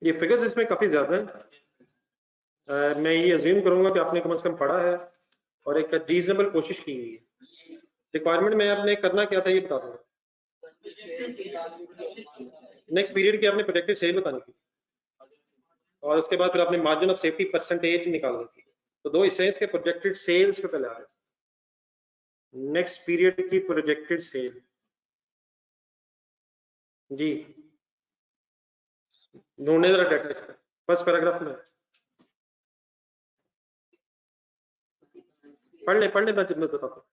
ये फिगर्स इसमें काफी ज्यादा है। मैं ये अज्यूम करूंगा कि आपने कम से कम पढ़ा है और एक रीजनेबल कोशिश की हुई है। रिक्वायरमेंट में आपने करना क्या था ये बता दूंगा। नेक्स्ट पीरियड की आपने प्रोजेक्टेड सेल बतानी थी और उसके बाद फिर आपने मार्जिन ऑफ सेफ्टी परसेंटेज निकालनी थी। तो दो हिस्से इसके, प्रोजेक्टेड सेल्स पे पहले आ रहे। नेक्स्ट पीरियड की प्रोजेक्टेड सेल जी, ढूंढने जरा डाटा इसका फर्स्ट पैराग्राफ में। पढ़ ले मैं जब मैं बताता हूँ।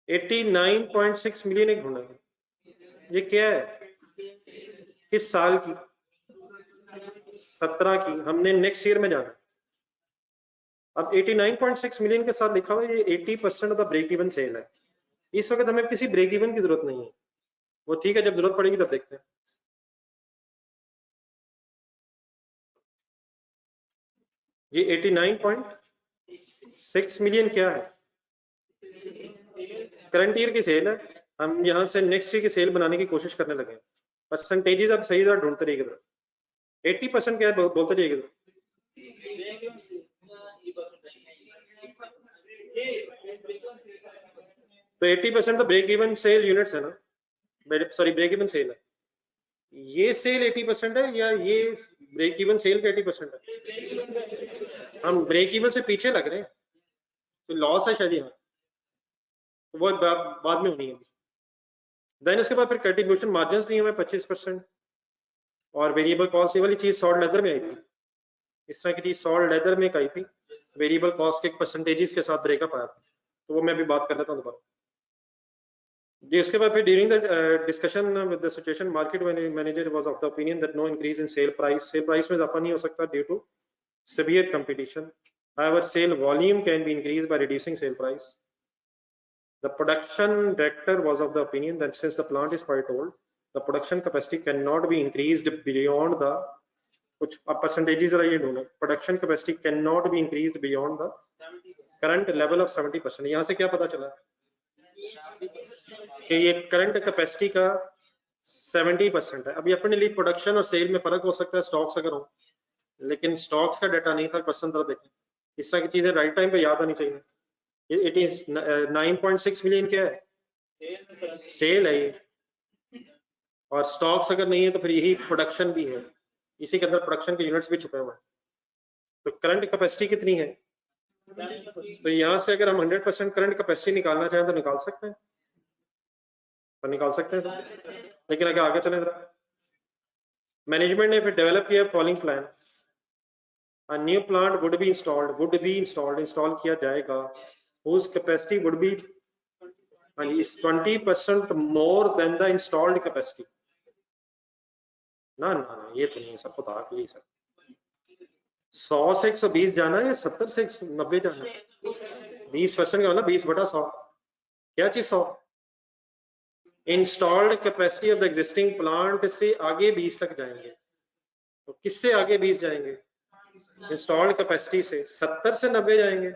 $89.6 मिलियन एक ढूंढा है। ये क्या है, किस साल की? 17 की। हमने नेक्स्ट ईयर में जाना। अब 89.6 मिलियन के साथ लिखा हुआ है ये 80% of the break even sale है। इस वक्त हमें किसी ब्रेक इवन की जरूरत नहीं है, वो ठीक है जब जरूरत पड़ेगी तब देखते हैं। ये 89.6 मिलियन क्या है? करंट ईयर की सेल है। हम यहाँ से नेक्स्ट ईयर की सेल बनाने की कोशिश करने लगे। परसेंटेजेस आप सही तरह ढूंढते रहिएगा। 80% क्या है बोलते रहिएगा। तो 80% तो ब्रेक इवन सेल यूनिट्स है ना, सॉरी ब्रेक इवन सेल है। ये सेल 80% है या ये ब्रेक इवन सेल का 80% है? हम ब्रेक इवन से पीछे लग रहे हैं, तो लॉस है शायद यहाँ, तो वो बाद में होनी है। देन उसके बाद फिर कंट्रीब्यूशन मार्जिन दी हमें 25% और वेरिएबल कॉस्ट, ये वाली चीज सॉल्ट लेदर में आई थी। इस तरह की चीज सॉल्ट लेदर में आई थी, वेरिएबल कॉस्ट के परसेंटेजेस के साथ ब्रेकअप आया था, तो वो मैं अभी बात कर लेता हूँ दोबारा जी। उसके बाद फिर during the discussion with the situation market manager was of the opinion that no increase in sale price में इजाफा नहीं हो सकता ड्यू टू severe competition. However, sale volume can be increased by reducing sale price. The production director was of the opinion that since the plant is quite old, the production capacity cannot be increased beyond the कुछ percentages ये ढूंढो। Production capacity cannot be increased beyond the current level of 70%। यहाँ से क्या पता चला कि ये करंट कैपेसिटी का 70% है। अभी अपने लिए प्रोडक्शन और सेल में फर्क हो सकता है स्टॉक्स अगर हो, लेकिन स्टॉक्स का डाटा नहीं था। क्वेश्चन तरह देखें, इस तरह की चीजें राइट टाइम पे याद आनी चाहिए। ये 9.6 मिलियन क्या है? सेल है ये, और स्टॉक्स अगर नहीं है तो फिर यही प्रोडक्शन भी है, इसी के अंदर प्रोडक्शन के यूनिट्स भी छुपे हुए हैं। तो करंट कैपेसिटी कितनी है? तो यहाँ से अगर हम 100% करंट कैपेसिटी निकालना चाहें तो निकाल सकते हैं, तो निकाल सकते हैं। लेकिन अगर आगे चले जरा, मैनेजमेंट ने फिर डेवलप किया following plan. A new plant would be installed, install किया जाएगा, whose capacity would be is 20% more than the installed capacity। ना ना ना, ये तो नहीं है, सबको था कि सर 100 से 120 जाना है या 70 से 90 जाना है? 20% का मतलब 20/100। क्या चीज 100? Installed capacity of the existing plant से आगे 20 तक जाएंगे। तो किससे आगे 20 जाएंगे? इंस्टॉल्ड कैपेसिटी से 70 से 90 जाएंगे।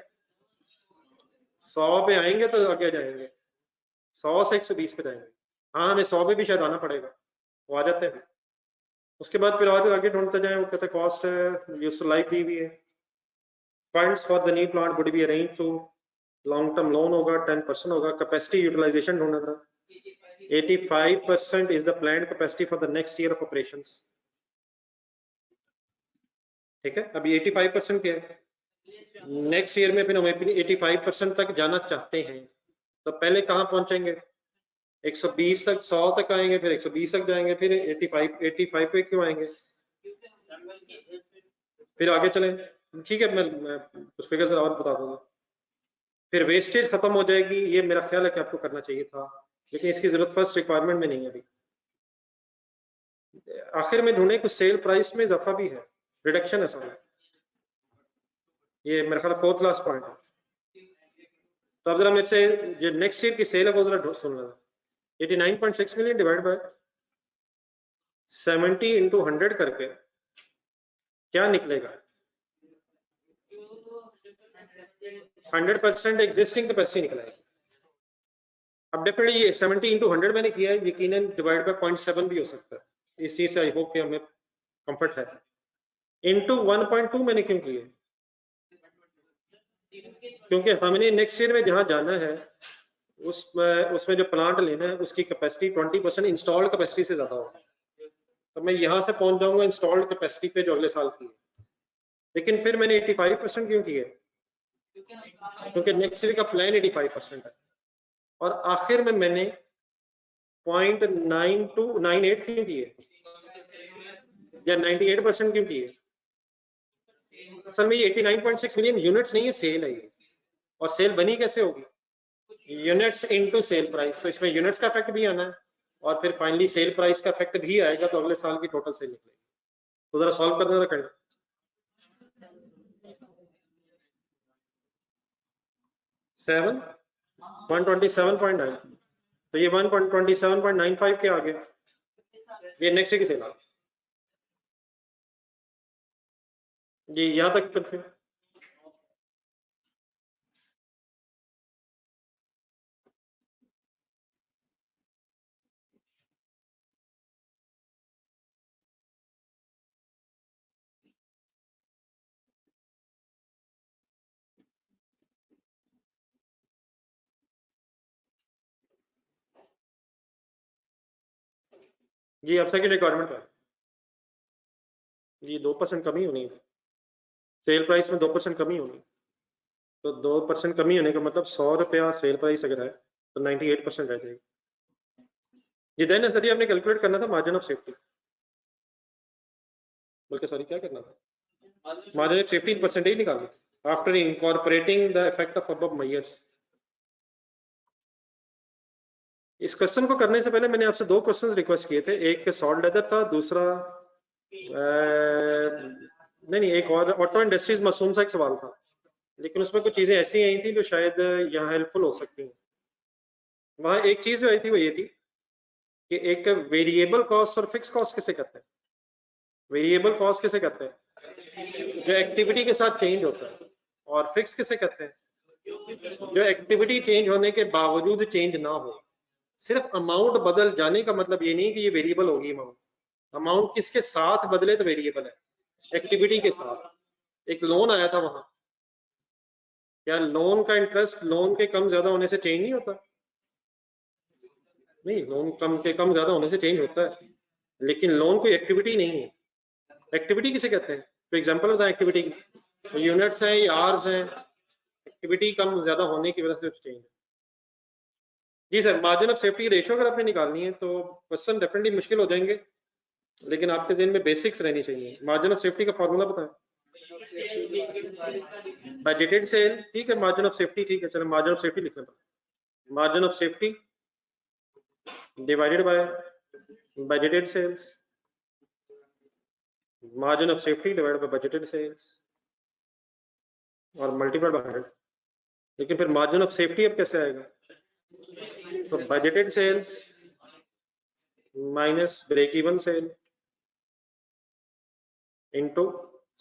100 पे आएंगे तो आगे जाएंगे, 100 से 120 पे जाएंगे। हाँ, हमें 100 पे भी शायद आना पड़ेगा, वो आ जाते हैं। उसके बाद फिर और आगे ढूंढते जाए, वो कहते हैं कॉस्ट यूजफुल लाइफ दी हुई है। Funds for the new plant would be arrange through long term loan होगा, 10% होगा। कैपेसिटी यूटिलाइजेशन ढूंढना था, 85% is the planned capacity for the next year of operations. ठीक है, अभी 85% क्या है? नेक्स्ट ईयर में फिर हम 85% तक जाना चाहते हैं, तो पहले कहाँ पहुंचेंगे? 120 तक, 100 तक आएंगे, फिर 120 तक जाएंगे, फिर 85 पे क्यों आएंगे? फिर आगे चलें, ठीक है, मैं कुछ फिगर्स और बता दूंगा। फिर वेस्टेज खत्म हो जाएगी, ये मेरा ख्याल है कि आपको करना चाहिए था, लेकिन इसकी जरूरत फर्स्ट रिक्वायरमेंट में नहीं है अभी। आखिर में ढूंढे कुछ सेल प्राइस में इजाफा भी है, रिडक्शन है सारा। ये मेरा ख्याल फोर्थ लास्ट पॉइंट है। तो अब जरा मेरे से जो नेक्स्ट ईयर की सेल है वो जरा सुन लेना। 89.6 मिलियन डिवाइड बाय 70 इंटू 100 करके क्या निकलेगा? 100% एग्जिस्टिंग कैपेसिटी निकलेगी। अब डेफिनेटली ये 70 इंटू 100 मैंने किया है, यकीनन डिवाइड बाय 0.7 भी हो सकता है, इस चीज से आई होप कि हमें कंफर्ट है। इंटू 1.2 मैंने क्यों किया? क्योंकि हमने नेक्स्ट ईयर में जहां जाना है उसमें जो प्लांट लेना है उसकी कैपेसिटी 20% इंस्टॉल्ड कैपेसिटी से ज्यादा होगी, तो मैं यहां से पहुंच जाऊंगा इंस्टॉल्ड कैपेसिटी पे जो अगले साल की है। लेकिन फिर मैंने 85% क्यों किया? क्योंकि नेक्स्ट ईयर का प्लान 85% है, और आखिर में मैंने 0.9298 क्यों किए या 98% क्यों किए? असल में ये 89.6 मिलियन यूनिट्स नहीं है, सेल है ये। और सेल बनी कैसे होगी? यूनिट्स इनटू सेल प्राइस, तो इसमें यूनिट्स का इफेक्ट भी आना है और फिर फाइनली सेल प्राइस का इफेक्ट भी आएगा, तो अगले साल की टोटल सेल निकलेगी। तो जरा सॉल्व करना जरा करना। 127.9, तो ये 127.95 के आगे ये नेक्स्ट की सेल आ जी, यहां तक कंफ्यूज? जी अब सेकंड रिक्वायरमेंट है जी, 2% कमी होनी है सेल प्राइस में, 2% कमी होनी, तो 2% कमी होने का मतलब 100 रुपया सेल प्राइस अगर है तो 98% रह जाएगी। ये देन सर आपने कैलकुलेट करना था मार्जिन ऑफ सेफ्टी, बल्कि सॉरी क्या करना था, मार्जिन ऑफ सेफ्टी परसेंटेज निकालना after incorporating the effect of above measures. इस क्वेश्चन को करने से पहले मैंने आपसे दो क्वेश्चंस रिक्वेस्ट किए थे, एक सॉल्ट लेदर था, दूसरा नहीं एक और ऑटो इंडस्ट्रीज मशरूम सा एक सवाल था, लेकिन उसमें कुछ चीजें ऐसी आई थी जो शायद यहाँ हेल्पफुल हो सकती हैं। वहां एक चीज जो आई थी वो ये थी कि एक वेरिएबल कॉस्ट और फिक्स कॉस्ट किसे कहते हैं? वेरिएबल कॉस्ट किसे कहते हैं? जो एक्टिविटी के साथ चेंज होता है। और फिक्स किसे कहते हैं? जो एक्टिविटी चेंज होने के बावजूद चेंज ना हो। सिर्फ अमाउंट बदल जाने का मतलब ये नहीं कि ये वेरिएबल होगी अमाउंट। अमाउंट किसके साथ बदले तो वेरिएबल है, एक्टिविटी के साथ। एक लोन आया था वहां, क्या लोन का इंटरेस्ट लोन के कम ज्यादा होने से चेंज नहीं होता? नहीं, लोन कम के कम ज्यादा होने से चेंज होता है, लेकिन लोन कोई एक्टिविटी नहीं है। एक्टिविटी किसे कहते हैं? तो एग्जांपल बताएं एक्टिविटी की, तो यूनिट्स हैं या आवर्स हैं, एक्टिविटी कम ज्यादा होने की वजह से चेंज है। जी sir, margin of safety ratio अगर आपने निकालनी है तो क्वेश्चन डेफिनेटली मुश्किल हो जाएंगे, लेकिन आपके जहन में बेसिक्स रहनी चाहिए। मार्जिन ऑफ सेफ्टी का फॉर्मूला बताएं। बजटेड सेल, ठीक है, मार्जिन ऑफ सेफ्टी, ठीक है, चलो मार्जिन ऑफ सेफ्टी लिखना पड़ेगा। Margin of safety divided by budgeted sales, margin of safety divided by budgeted sales और मल्टीप्लाइड बाय 100। लेकिन फिर मार्जिन ऑफ सेफ्टी अब कैसे आएगा? तो budgeted sales minus break even sale into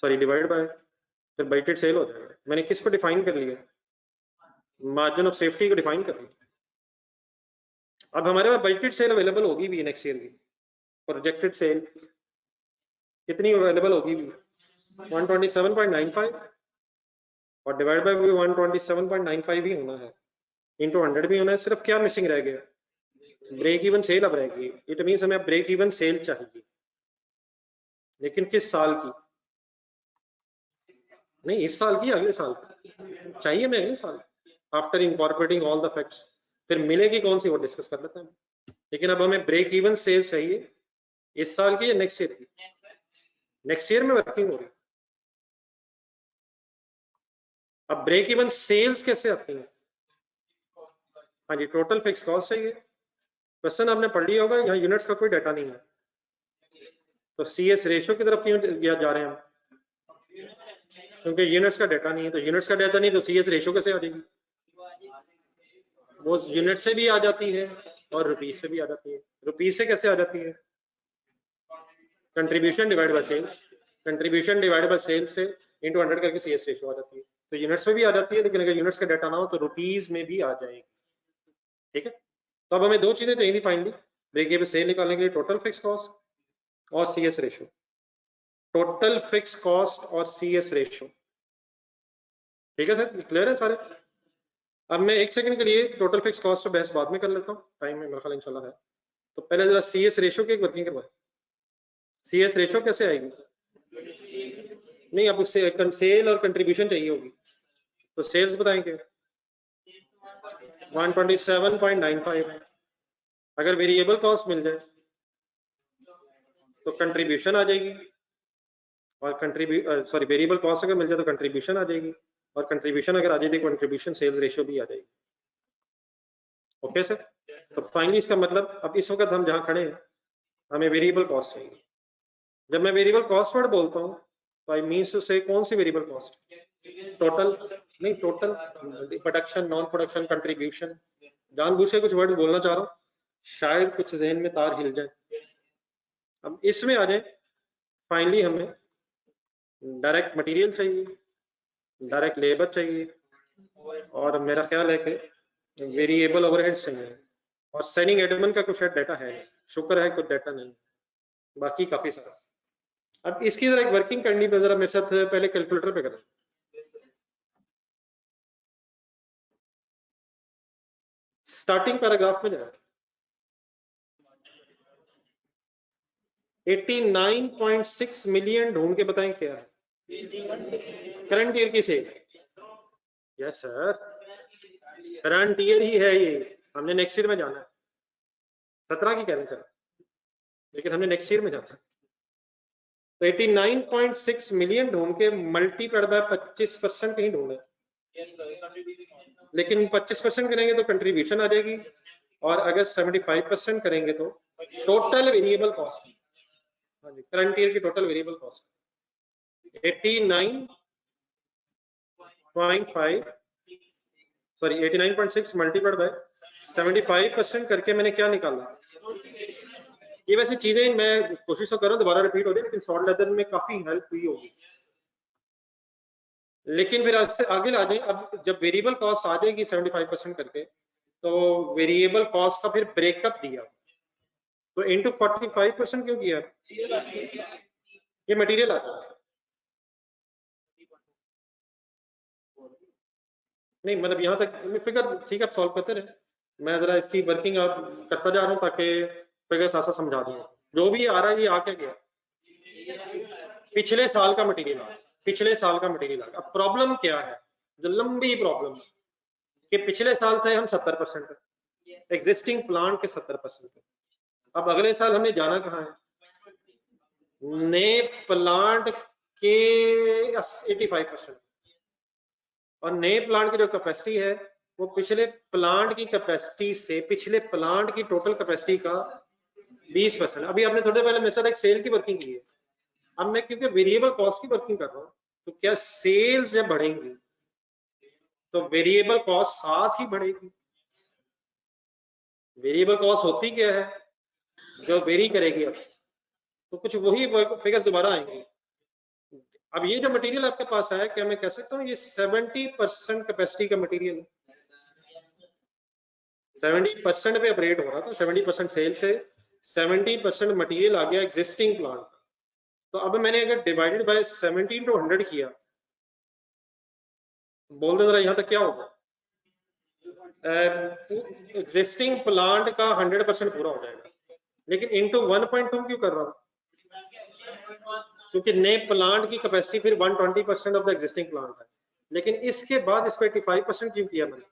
sorry divide by फिर बजटेड सेल हो जाएगा। मैंने किसको डिफाइन कर लिया? मार्जिन ऑफ सेफ्टी को डिफाइन कर लिया। अब हमारे पास बजटेड सेल अवेलेबल होगी भी नेक्स्ट ईयर की, प्रोजेक्टेड सेल कितनी अवेलेबल होगी भी? 127.95 और डिवाइड बाय 127.95 ही होना है, इंटू 100 भी होना है। सिर्फ क्या मिसिंग रह गया? ब्रेक इवन सेल अब रह गई। इट मींस हमें ब्रेक इवन सेल चाहिए, लेकिन किस साल की? नहीं इस साल की, अगले साल की चाहिए हमें, अगले साल after incorporating all the facts. फिर मिलेगी कौन सी वो डिस्कस कर लेते हैं, लेकिन अब हमें ब्रेक इवन सेल्स चाहिए इस साल की या नेक्स्ट ईयर की? नेक्स्ट ईयर में वर्किंग हो रही। अब ब्रेक इवन सेल्स कैसे आती है? हाँ जी, टोटल फिक्स कॉस्ट चाहिए। क्वेश्चन आपने पढ़ लिया होगा, यहाँ यूनिट्स का कोई डाटा नहीं है, तो CS रेशियो की तरफ क्यों जा रहे हैं हम? क्योंकि यूनिट्स का डाटा नहीं है, तो यूनिट्स का डाटा नहीं तो CS रेशियो कैसे आ जाएगी? वो यूनिट से भी आ जाती है और रुपीज से भी आ जाती है। रुपीज से कैसे आ जाती है? Contribution divide by sales, contribution divide by sales से इंटू 100 करके CS रेशियो आ जाती है। तो यूनिट्स में भी आ जाती है, लेकिन अगर यूनिट्स का डाटा ना हो तो रुपीज में भी आ जाएगी। ठीक है, तो अब हमें दो चीजें चाहिए थी फाइनली, ब्रेक इवन सेल निकालने के लिए, टोटल फिक्स कॉस्ट और CS ratio. Total fix cost और CS रेशो, ठीक है सर, क्लियर है सारे? अब मैं एक सेकंड के लिए टोटल फिक्स कॉस्ट और बहस बाद में कर लेता हूँ, टाइम में मेरा ख्याल इंशाल्लाह है। तो पहले जरा CS रेशो की एक वर्किंग करवाएं। CS रेशो कैसे आएगी? नहीं, अब उससे सेल और कंट्रीब्यूशन चाहिए होगी, तो सेल्स बताएंगे 127.95 है। अगर वेरिएबल कॉस्ट मिल जाए तो कंट्रीब्यूशन आ जाएगी, और वेरिएबल कॉस्ट अगर मिल जाए तो कंट्रीब्यूशन आ जाएगी, और कंट्रीब्यूशन अगर आ जाएगी कंट्रीब्यूशन सेल्स रेशियो भी आ जाएगी। Okay sir? तो फाइनली इसका मतलब अब इस वक्त हम जहां खड़े हैं हमें वेरिएबल कॉस्ट चाहिए। जब मैं वेरिएबल कॉस्ट वर्ड बोलता हूँ तो आई मीन्स टू से कौन सी वेरिएबल कॉस्ट? टोटल नहीं, total production, non production, contribution, जानबूझ के कुछ वर्ड बोलना चाह रहा हूँ, शायद कुछ जहन में तार हिल जाए। अब इसमें आ जाए, फाइनली हमें डायरेक्ट मटेरियल चाहिए, डायरेक्ट लेबर चाहिए, और मेरा ख्याल है कि वेरिएबल ओवरहेड्स चाहिए, और सेलिंग एडमिन का कुछ डाटा है, शुक्र है कुछ डाटा नहीं, बाकी काफी सारा। अब इसकी जरा एक वर्किंग करनी पे जरा मेरे साथ पहले कैलकुलेटर पे करें। स्टार्टिंग पैराग्राफ में जाए, 89.6 मिलियन ढूंढ के बताएं क्या है करंट ईयर की sale. Yes sir, current year ही है ये, हमने नेक्स्ट ईयर में जाना है, 17 की कह रहे हैं, लेकिन हमने नेक्स्ट ईयर में जाना है। तो 89.6 मिलियन ढूंढ के मल्टीप्लाइड बाय 25% ही ढूंढे, लेकिन 25% करेंगे तो कंट्रीब्यूशन आ जाएगी, और अगर 75% करेंगे तो टोटल वेरिएबल कॉस्ट, हाँ जी, करंट ईयर की total variable cost 89.6 multiplied by 75% करके मैंने क्या निकाला? ये वैसे चीजें मैं कोशिश तो कर रहा हूँ दोबारा रिपीट हो जाए, लेकिन सॉल्ट लेदर में काफी हेल्प हुई होगी। लेकिन फिर आपसे आगे ला जाए, अब जब वेरिएबल कॉस्ट आ जाएगी 75% करके, तो वेरिएबल कॉस्ट का फिर ब्रेकअप दिया, तो इनटू 45% क्यों किया? ये मटेरियल आता है, नहीं मतलब यहाँ तक फिगर ठीक है, आप सॉल्व करते रहे, मैं जरा इसकी वर्किंग आप करता जा रहा हूँ ताकि फिगर साथ समझा दूँ। जो भी आ रहा है ये आ क्या गया? पिछले साल का मटेरियल, पिछले साल का मटेरियल। अब प्रॉब्लम क्या है, जो लंबी प्रॉब्लम कि पिछले साल थे हम 70% एग्जिस्टिंग प्लांट के 70%। अब अगले साल हमने जाना कहाँ है? नए प्लांट के 85%, और नए प्लांट की जो कैपेसिटी है वो पिछले प्लांट की कैपेसिटी से, पिछले प्लांट की टोटल कैपेसिटी का 20%। अभी आपने थोड़े पहले मेरे साथ एक सेल की वर्किंग की है, अब मैं क्योंकि वेरिएबल कॉस्ट की वर्किंग कर रहा हूँ, तो क्या सेल्स जब बढ़ेंगी तो वेरिएबल कॉस्ट साथ ही बढ़ेगी। वेरिएबल कॉस्ट होती क्या है जो वेरी करेगी, अब तो कुछ वही फिगर्स दोबारा आएंगे। अब ये जो मटेरियल आपके पास है, क्या मैं कह सकता हूँ ये 70% कैपेसिटी का मटेरियल है, 70% पे ऑपरेट हो रहा था, 70% सेल से 70% मटेरियल आ गया एग्जिस्टिंग प्लांट। तो अब मैंने अगर डिवाइडेड बाय 17 टू 100 किया, बोल दे जरा यहाँ तक क्या होगा? एग्जिस्टिंग प्लांट का 100% पूरा हो जाएगा, लेकिन इंटू 1.2 क्यों कर रहा हूँ? क्योंकि नए प्लांट की कैपेसिटी फिर 120% ऑफ द एग्जिस्टिंग प्लांट है, लेकिन इसके बाद इस पे 85% क्यों किया मैंने?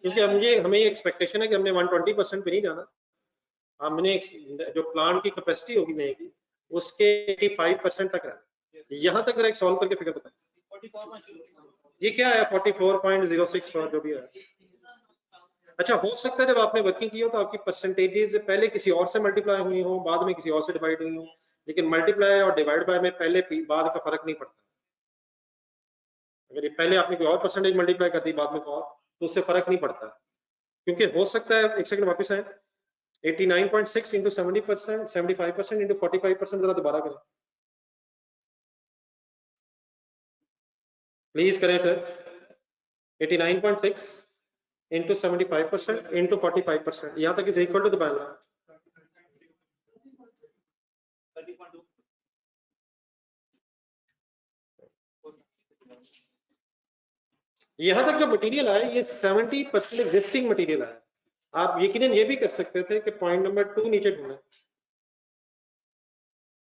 क्योंकि हमें एक्सपेक्टेशन है कि हमने 120% पे नहीं जाना, हमने जो प्लांट की कैपेसिटी होगी नए की उसके 85% तक रहना। यहाँ तक जरा एक सॉल्व करके फिगर बताएं, ये क्या है 44.06 जो भी है। अच्छा, हो सकता है जब आपने वर्किंग की हो तो आपकी परसेंटेजेस पहले किसी और से मल्टीप्लाई हुई हो, बाद में किसी और से डिवाइड हुई हो, लेकिन मल्टीप्लाई और डिवाइड बाय में पहले बाद का फर्क नहीं पड़ता। अगर ये पहले आपने कोई और परसेंटेज मल्टीप्लाई कर दी बाद में और, तो उससे फर्क नहीं पड़ता, क्योंकि हो सकता है, एक सेकंड वापस आए, 89.6 इंटू 70%, 75% इंटू 45%, जरा दोबारा करें प्लीज, करें सर। 89.6 into 75% into 45%, यहाँ तक is equal to the balance. यहाँ तक जो मटेरियल आया ये 70% एग्जिस्टिंग मटेरियल आया। आप यकीनन ये भी कर सकते थे कि पॉइंट नंबर 2 नीचे ढूंढें,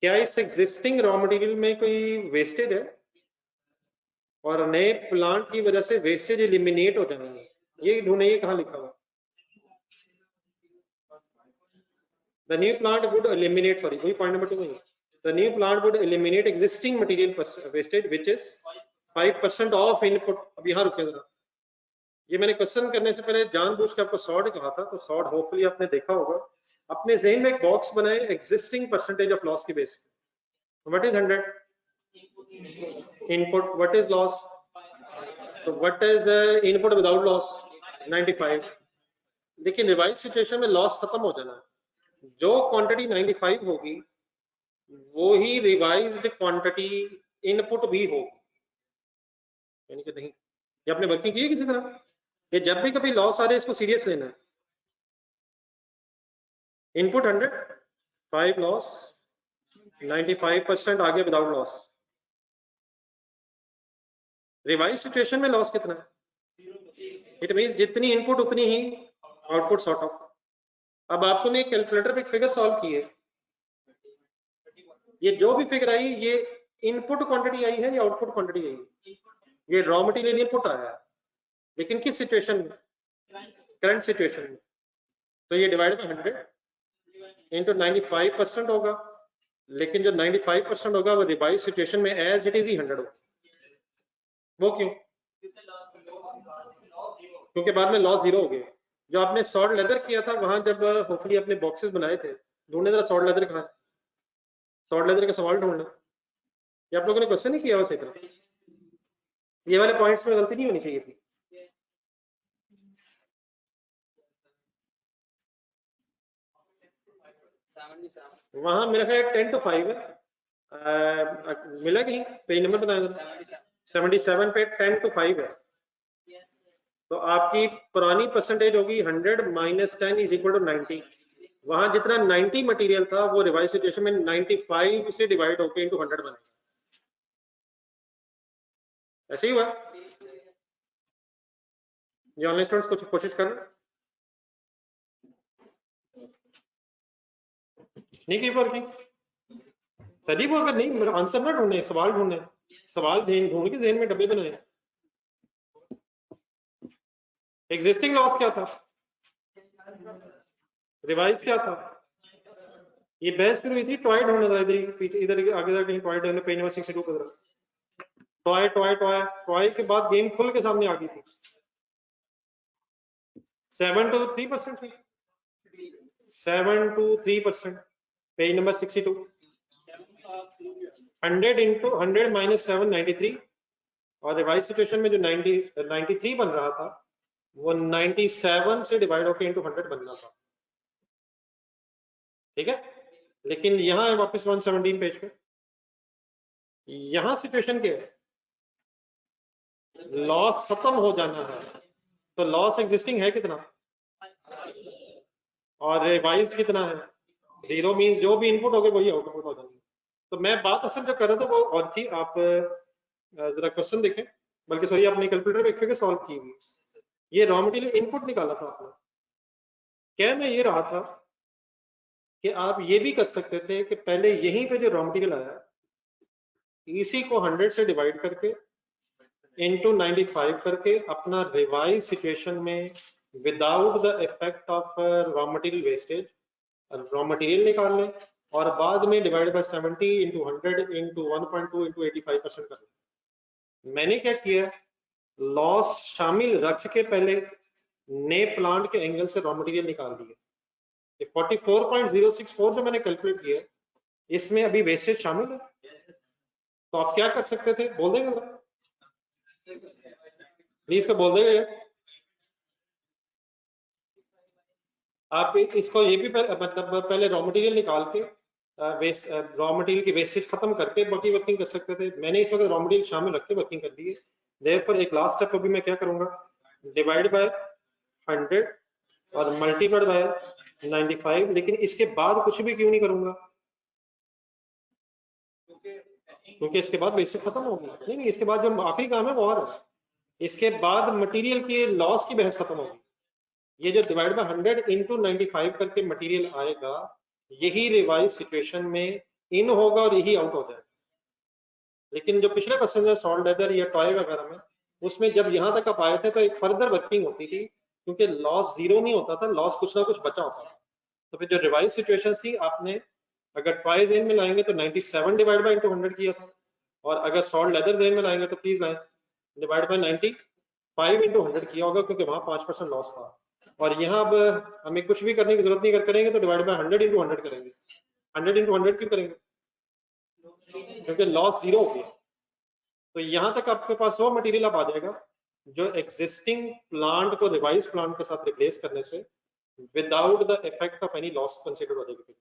क्या इस एग्जिस्टिंग रॉ मटेरियल में कोई वेस्टेज है और नए प्लांट की वजह से वेस्टेज एलिमिनेट हो जाएंगे, ये ढूंढे। ये कहाँ लिखा हुआ? The new plant would eliminate, sorry वही पॉइंट नंबर 2 में, the new plant would eliminate existing material wastage which is 5% of input. अब यहाँ रुके जरा, ये मैंने क्वेश्चन करने से पहले जानबूझ के आपको सॉर्ट कहा था, तो सॉर्ट होपफुली आपने देखा होगा। अपने जहन में एक बॉक्स बनाए एग्जिस्टिंग परसेंटेज ऑफ लॉस की बेस पे। What is 100 input, what is loss, तो what is input without loss 95। लेकिन रिवाइज सिचुएशन में लॉस खत्म हो जाना है, जो क्वांटिटी 95 होगी वो ही रिवाइज्ड क्वांटिटी इनपुट भी होगी, यानी कि नहीं। ये आपने वर्किंग की है किसी तरह? ये जब भी कभी लॉस आ रहा है इसको सीरियस लेना है। इनपुट 100, 5 लॉस, 95% आगे विदाउट लॉस। रिवाइज सिचुएशन में लॉस कितना है? इट मींस जितनी इनपुट उतनी ही आउटपुट सॉर्ट ऑफ। अब आपने कैलकुलेटर पे फिगर सॉल्व की है, ये जो भी फिगर आई ये इनपुट क्वांटिटी आई है या आउटपुट क्वांटिटी आई है? ये रॉ मटेरियल इनपुट आया है, लेकिन किस सिचुएशन में? करंट सिचुएशन में। तो ये डिवाइड बाय 100 इंटू 95% होगा, लेकिन जो 95% होगा वो रिवाइज सिचुएशन में एज इट इज ही 100 होगा। वो क्यों? क्योंकि बाद में लॉस 0 हो गया। जो आपने सॉल्ट लेदर किया था वहां, जब होपफुली अपने बॉक्सेस बनाए थे, ढूंढने जरा सॉल्ट लेदर कहाँ है, सॉल्ट लेदर का सवाल ढूंढना। ये आप लोगों ने क्वेश्चन नहीं किया हुआ सही तरह। ये वाले पॉइंट्स में गलती नहीं होनी चाहिए थी। वहां मेरा ख्याल 10 to 5 है, मिला कहीं पेज नंबर बताया? 77 पे 10 to 5 है। तो आपकी पुरानी परसेंटेज होगी 100 माइनस 10 इज इक्वल टू 90। वहां जितना 90 मटेरियल था वो रिवाइज सिचुएशन में 95 से डिवाइड होकर इनटू 100 बनेगा। ऐसे ही हुआ। ये ऑनलाइन स्टूडेंट्स कुछ कोशिश कर रहे नहीं की वर्किंग सदी वो, अगर नहीं मेरा आंसर ना ढूंढने, सवाल ढूंढने, सवाल ढूंढ के जहन में डब्बे बनाए। एग्जिस्टिंग लॉस क्या था, रिवाइज क्या था? ये बहस शुरू हुई थी टॉय ढूंढना था, इधर पीछे इधर आगे जाके टॉय ढूंढने, page number 62 per toy toy toy toy के बाद गेम खुल के सामने आ गई थी। 7 to 3% थी, 7 to 3%, page number 62। 100 into 100 minus 7 93, और रिवाइज सिचुएशन में जो 93 बन रहा था वो 97 से डिवाइड होकर इंटू 100 बनना था। ठीक है, लेकिन यहाँ है वापस 117 पेज पे। यहाँ सिचुएशन क्या है? लॉस खत्म हो जाना है, तो लॉस एग्जिस्टिंग है कितना और रिवाइज कितना है? 0 मींस जो भी इनपुट हो गए वही आउटपुट हो जाएंगे। तो मैं बात असल जो कर रहा था वो और थी, आप जरा क्वेश्चन देखें, बल्कि सॉरी आपने कैलकुलेटर पे फिगर सॉल्व की हुई। ये रॉ मटेरियल इनपुट निकाला था आपने। क्या मैं ये रहा था कि आप ये भी कर सकते थे कि पहले यहीं पे जो रॉ मटेरियल आया इसी को 100 से डिवाइड करके इनटू 95 करके अपना रिवाइज सिचुएशन में without the effect of raw material wastage raw material निकाल लें, और बाद में divide by 70 into 100 into 1.2 into 85% कर लें। मैंने क्या किया, लॉस शामिल रख के पहले नए प्लांट के एंगल से रॉ मटेरियल निकाल दिए। 44.064 जो मैंने कैलकुलेट किया इसमें अभी वेस्टेज शामिल है। तो आप क्या कर सकते थे, बोल देंगे प्लीज को बोल देंगे। आप इसको ये भी मतलब पहले रॉ मटेरियल निकाल के रॉ मटेरियल की वेस्टेज खत्म करके बाकी वर्किंग कर सकते थे। मैंने इस वक्त रॉ मटेरियल शामिल रख के वर्किंग कर दी है। देयरफॉर एक लास्ट स्टेप अभी मैं क्या करूंगा, डिवाइड बाय 100 और मल्टीप्लाइड बाय 95, लेकिन इसके बाद कुछ भी क्यों नहीं करूंगा? क्योंकि इसके बाद बेसिक खत्म होगी। नहीं नहीं, इसके बाद जो आखिरी काम है वो और है। इसके बाद मटेरियल के लॉस की बहस खत्म होगी। ये जो डिवाइड बाय 100 इंटू 95 करके मटेरियल आएगा, यही रिवाइज सिचुएशन में इन होगा और यही आउट हो जाएगा। लेकिन जो पिछले क्वेश्चन है सॉल्ट लेदर या टॉय वगैरह में, उसमें जब यहाँ तक आप आए थे तो एक फर्दर वर्किंग होती थी, क्योंकि लॉस जीरो नहीं होता था, लॉस कुछ ना कुछ बचा होता था। तो फिर जो रिवाइज सिचुएशन थी, आपने अगर टॉय जेन में लाएंगे तो 97 डिवाइड बाय इंटू 100 किया था, और अगर सॉल्ट लेदर जेन में लाएंगे तो प्लीज लाएं डिवाइड बाय 95 इंटू 100 किया होगा, क्योंकि वहां 5% लॉस था। और यहाँ अब हमें कुछ भी करने की जरूरत नहीं, अगर करेंगे तो डिवाइड बाय 100 इंटू 100 करेंगे। 100 इंटू 100 क्यों करेंगे? क्योंकि लॉस जीरो हो गया। तो यहाँ तक आपके पास वो मटेरियल अब आ जाएगा जो एग्जिस्टिंग प्लांट को रिवाइज प्लांट के साथ रिप्लेस करने से without the effect of any loss consider हो जाएगी।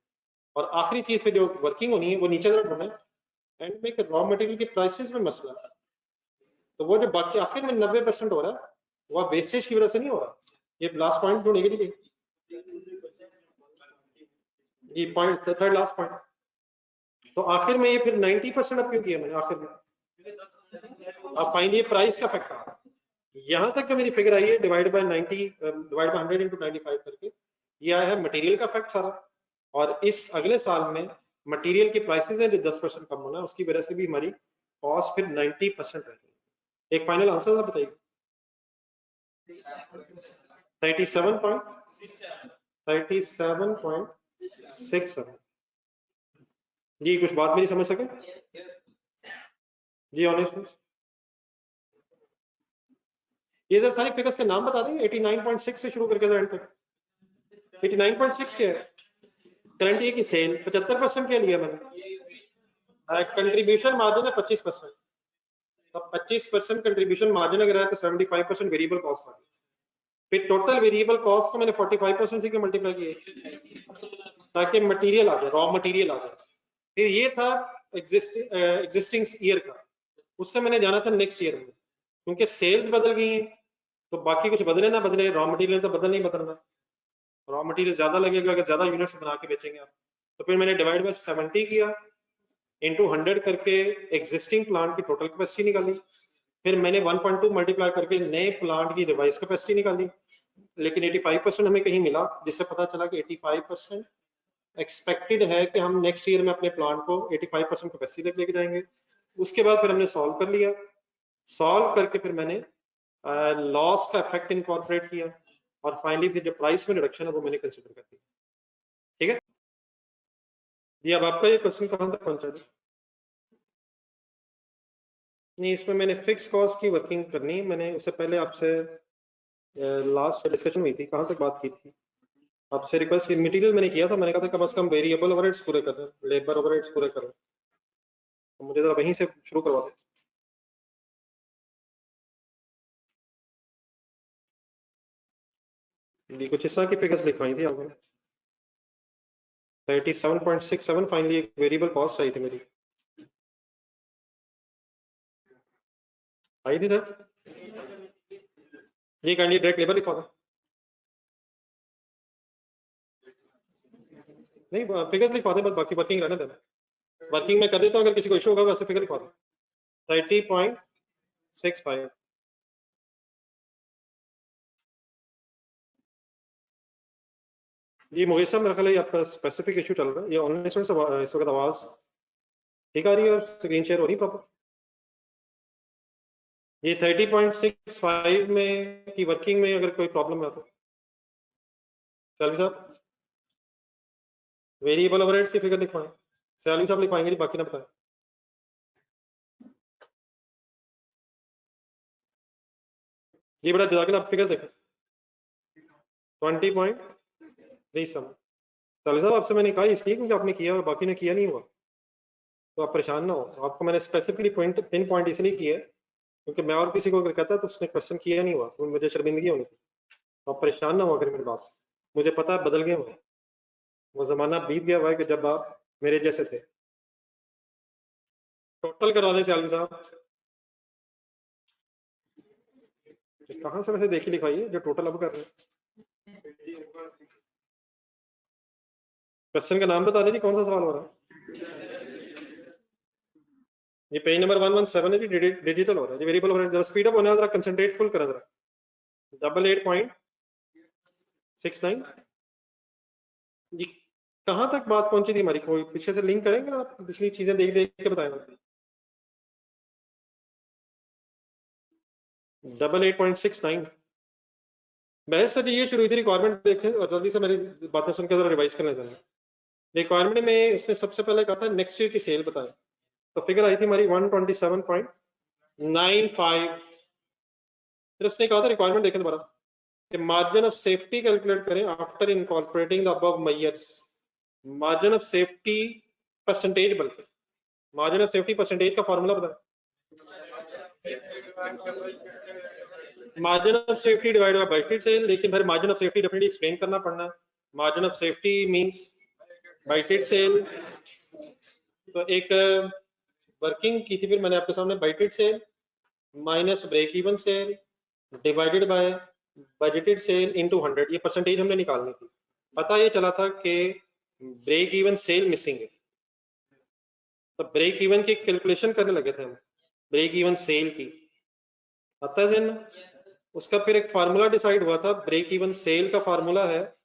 और आखिरी चीज पे जो वर्किंग होनी है वो नीचे तरफ होना है, एंड में रॉ मटेरियल के प्राइसेस में मसला है। तो वो जो बाकी आखिर में 90% हो रहा है वो वेस्टेज की वजह से नहीं हो रहा। ये लास्ट पॉइंट ढूंढने के लिए, ये पॉइंट थर्ड लास्ट पॉइंट। तो आखिर में ये फिर 90% अब क्यों किया मैंने आखिर में? अब फाइनली प्राइस का फैक्टर आ रहा है। यहाँ तक जो मेरी फिगर आई है divide by 90 divide by 100 into 95 करके, ये आया है मटेरियल का फैक्ट सारा। और इस अगले साल में मटेरियल की प्राइसेस में 10% कम होना है, उसकी वजह से भी हमारी कॉस्ट फिर 90% रहेगी। एक फाइनल आंसर आप बताइए। 37.67 जी। कुछ बात मेरी समझ सके जी? ऑनेस्ट ये सर सारी फिगर्स के नाम बता देंगे 89.6 से शुरू करके एंड तक। 89.6 क्या है? करंट ये की सेल 75% के लिए मैंने कंट्रीब्यूशन मार्जिन है 25%। अब 25% कंट्रीब्यूशन मार्जिन अगर है तो 75% वेरिएबल कॉस्ट आ गई। फिर टोटल वेरिएबल कॉस्ट को मैंने 45% से क्यों मल्टीप्लाई किया? ताकि मटेरियल आ जाए, रॉ मटेरियल आ जाए। फिर ये था एग्जिस्टिंग ईयर का, उससे मैंने जाना था नेक्स्ट ईयर में, क्योंकि सेल्स बदल गई हैं तो बाकी कुछ बदले ना बदले, रॉ मटेरियल तो बदल नहीं बदलना। रॉ मटेरियल ज्यादा लगेगा अगर ज्यादा यूनिट्स बना के बेचेंगे आप। तो फिर मैंने डिवाइड बाय 70 किया, इंटू 100 करके एग्जिस्टिंग प्लांट की टोटल कैपेसिटी निकाली। फिर मैंने 1.2 मल्टीप्लाई करके नए प्लांट की रिवाइज कैपेसिटी निकाली। लेकिन 85% हमें कहीं मिला, जिससे पता चला कि 85% एक्सपेक्टेड है कि हम नेक्स्ट ईयर में अपने प्लांट को 85% कैपेसिटी तक लेके जाएंगे। उसके बाद फिर हमने सॉल्व कर लिया, सॉल्व करके फिर मैंने लॉस का इफेक्ट इनकॉर्पोरेट किया, और फाइनली फिर जो प्राइस में रिडक्शन है वो मैंने कंसीडर कर दिया। ठीक है जी? अब आपका ये क्वेश्चन कहां तक पहुंचा है? नहीं, इसमें मैंने फिक्स कॉस्ट की वर्किंग करनी, मैंने उससे पहले आपसे लास्ट डिस्कशन हुई थी, कहां तक बात की थी? आपसे रिक्वेस्ट मटेरियल मैंने किया था, मैंने कहा था कम से कम वेरिएबल ओवरहेड्स पूरे कर दें, लेबर ओवरहेड्स पूरे करें। तो मुझे जरा वहीं से शुरू करवा दें। जी, कुछ इस तरह की फिगर्स लिखवाई थी आपने। 37.67 फाइनली एक वेरिएबल कॉस्ट आई थी मेरी, आई थी सर? ये काइंडली डायरेक्ट लेबर लिखवा दें। नहीं, फिगर्स लिखवा दें बस, बाकी वर्किंग रहने देना। वर्किंग में कर देता हूँ, अगर किसी को इशू होगा वैसे फिगर लिखवा दें। 30.65 जी। मोहित साहब, मेरा ख्याल है आपका स्पेसिफिक इशू चल रहा है, ये ऑनलाइन स्टूडेंट्स इस वक्त आवाज ठीक आ रही है और स्क्रीन शेयर हो रही प्रॉपर? ये 30.65 में की वर्किंग में अगर कोई प्रॉब्लम है तो सैलवी साहब वेरिएबल ओवरहेड्स की फिगर लिखवाएं। सैलवी साहब लिखवाएंगे, बाकी ना बताएं। ये बड़ा जजाकिर, आप फिगर देखें 20.37। सैलवी साहब आपसे मैंने कहा इसलिए क्योंकि आपने किया और बाकी ने किया नहीं हुआ, तो आप परेशान ना हो। आपको मैंने स्पेसिफिकली पिन पॉइंट इसलिए किया है क्योंकि मैं और किसी को अगर कहता तो उसने क्वेश्चन किया नहीं हुआ तो मुझे शर्मिंदगी होनी थी। तो आप परेशान ना हो अगर मेरे पास, मुझे पता है बदल गए हुए, वो जमाना बीत गया हुआ है कि जब आप मेरे जैसे थे। टोटल करवा दें सैलवी साहब। कहाँ से वैसे देखी लिखवाई है जो टोटल अब कर रहे हैं? क्वेश्चन का नाम बता दीजिए, कौन सा सवाल हो रहा है? ये पेज नंबर 117 है जी, डिजिटल हो रहा है जी, वेरिएबल हो रहा है, जरा स्पीड अप होने जरा कंसंट्रेट फुल करा जरा। 88.69 जी, कहाँ तक बात पहुंची थी हमारी? कोई पीछे से लिंक करेंगे आप, पिछली चीजें देख देख के बताएंगे। 88.69 बहस सर ये शुरू हुई थी, रिक्वायरमेंट देखें और जल्दी से मेरी बातें सुनकर जरा रिवाइज करने जाए। रिक्वायरमेंट में उसने सबसे पहले कहा था नेक्स्ट ईयर की सेल बताएं, तो फिगर आई थी हमारी 127.95। फिर उसने कहा था रिक्वायरमेंट देखें दोबारा कि मार्जिन ऑफ सेफ्टी कैलकुलेट करें after incorporating the above measures. Margin of safety percentage, बल्कि मार्जिन ऑफ सेफ्टी परसेंटेज का फॉर्मूला बताएं। Margin of safety divide by budgeted sale, लेकिन फिर margin of safety definitely explain करना पड़ना है। Margin of safety means budgeted sale, तो एक वर्किंग की थी फिर मैंने आपके सामने, budgeted sale minus break even sale divided by budgeted sale into 100, ये परसेंटेज हमने निकालनी थी। पता ये चला था कि ब्रेक इवन सेल मिसिंग है, तो ब्रेक इवन की कैलकुलेशन करने लगे थे हम, ब्रेक इवन सेल की, पता है ना? उसका फिर एक फार्मूला डिसाइड हुआ था, ब्रेक इवन सेल का फार्मूला है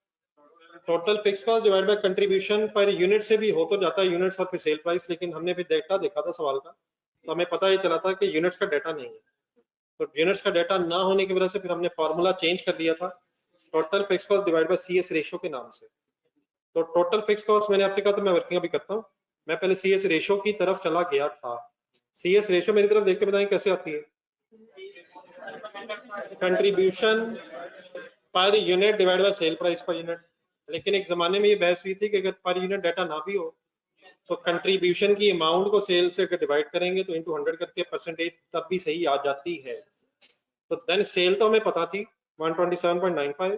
total fix cost divide by contribution per unit, से भी हो तो जाता है यूनिट्स और फिर सेल प्राइस, लेकिन हमने फिर डेटा देखा था सवाल का, तो हमें पता ये चला था कि यूनिट्स का डाटा नहीं है, तो यूनिट्स का डाटा ना होने की वजह से फिर हमने फार्मूला चेंज कर दिया था, total fix cost divide by CS ratio के नाम से। तो टोटल फिक्स कॉस्ट मैंने आपसे कहा था, मैं वर्किंग अभी करता हूँ, मैं पहले सीएस रेशियो की तरफ चला गया था। सीएस रेशियो मेरी तरफ देख के बताएं कैसे आती है? Contribution per unit divide by sale price per unit. लेकिन एक जमाने में ये बहस हुई थी कि अगर पर यूनिट डाटा ना भी हो तो कंट्रीब्यूशन की अमाउंट को सेल से अगर डिवाइड करेंगे तो इनटू 100 करके परसेंटेज तब भी सही आ जाती है। तो देन सेल तो हमें पता थी 127.95,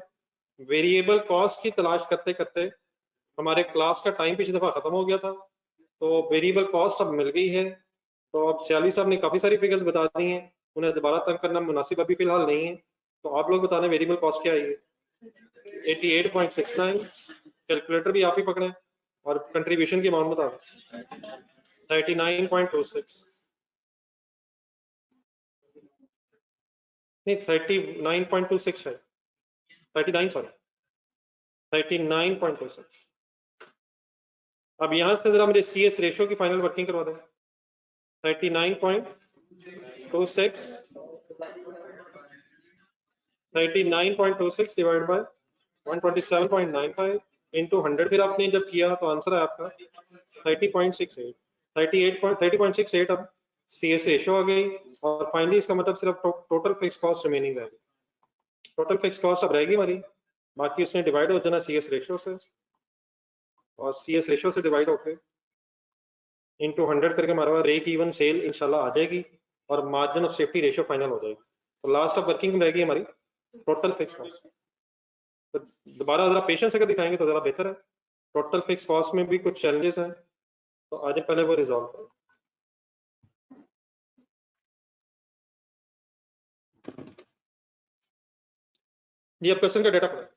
वेरिएबल कॉस्ट की तलाश करते करते हमारे क्लास का टाइम पिछली दफा खत्म हो गया था, तो वेरिएबल कॉस्ट अब मिल गई है। तो अब सियाली साहब ने काफी सारी फिगर्स बता दी हैं, उन्हें दोबारा तंग करना मुनासिब अभी फिलहाल नहीं है, तो आप लोग बता दें वेरिएबल कॉस्ट क्या है? 88.69, कैलकुलेटर भी आप ही पकड़े और कंट्रीब्यूशन की अमाउंट बता दें 39.26, नहीं 39.26 है, 39 सॉरी 39.26। अब यहां से जरा मुझे सीएस रेशियो की फाइनल वर्किंग करवा दें। 39.26 39.26 डिवाइड बाय 127.95 इनटू 100, फिर आपने जब किया तो आंसर है आपका 30.68। 30.68 अब सीएस रेशियो आ गई, और फाइनली इसका मतलब सिर्फ टोटल फिक्स कॉस्ट रिमेनिंग रहेगी। टोटल फिक्स कॉस्ट अब रहेगी हमारी, बाकी उसने डिवाइड हो जाना सीएस रेशियो से, और सीएस रेशियो से डिवाइड होकर इनटू 100 करके हमारा ब्रेक इवन सेल इंशाल्लाह आ जाएगी, और margin of safety ratio final हो जाएगी। तो लास्ट ऑफ वर्किंग रहेगी हमारी टोटल फिक्स कॉस्ट। तो दोबारा जरा पेशेंस अगर दिखाएंगे तो जरा बेहतर है। टोटल फिक्स कॉस्ट में भी कुछ चैलेंजेस हैं, तो आज पहले वो रिजॉल्व करें। जी अब क्वेश्चन का डेटा पढ़ें।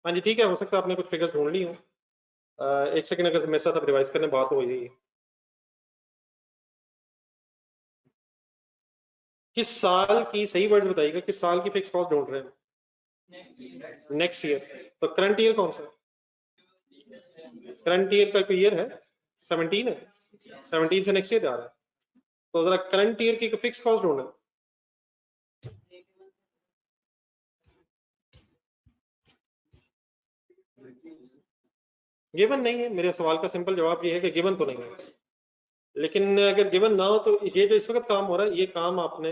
हाँ जी ठीक है, हो सकता है आपने कुछ फिगर्स ढूंढ ली हो। एक सेकंड अगर मेरे साथ अब रिवाइज करने बात हो गई। किस साल की, सही वर्ड बताइएगा, किस साल की फिक्स कॉस्ट ढूंढ रहे हैं? Next year. तो करंट ईयर कौन सा? करंट ईयर का कोई ईयर है? 17 है, 17 से नेक्स्ट ईयर जा रहा है, तो जरा करंट ईयर की फिक्स कॉस्ट ढूंढे। गिवन नहीं है, मेरे सवाल का सिंपल जवाब ये है कि गिवन तो नहीं है, लेकिन अगर गिवन ना हो तो ये जो इस वक्त काम हो रहा है, ये काम आपने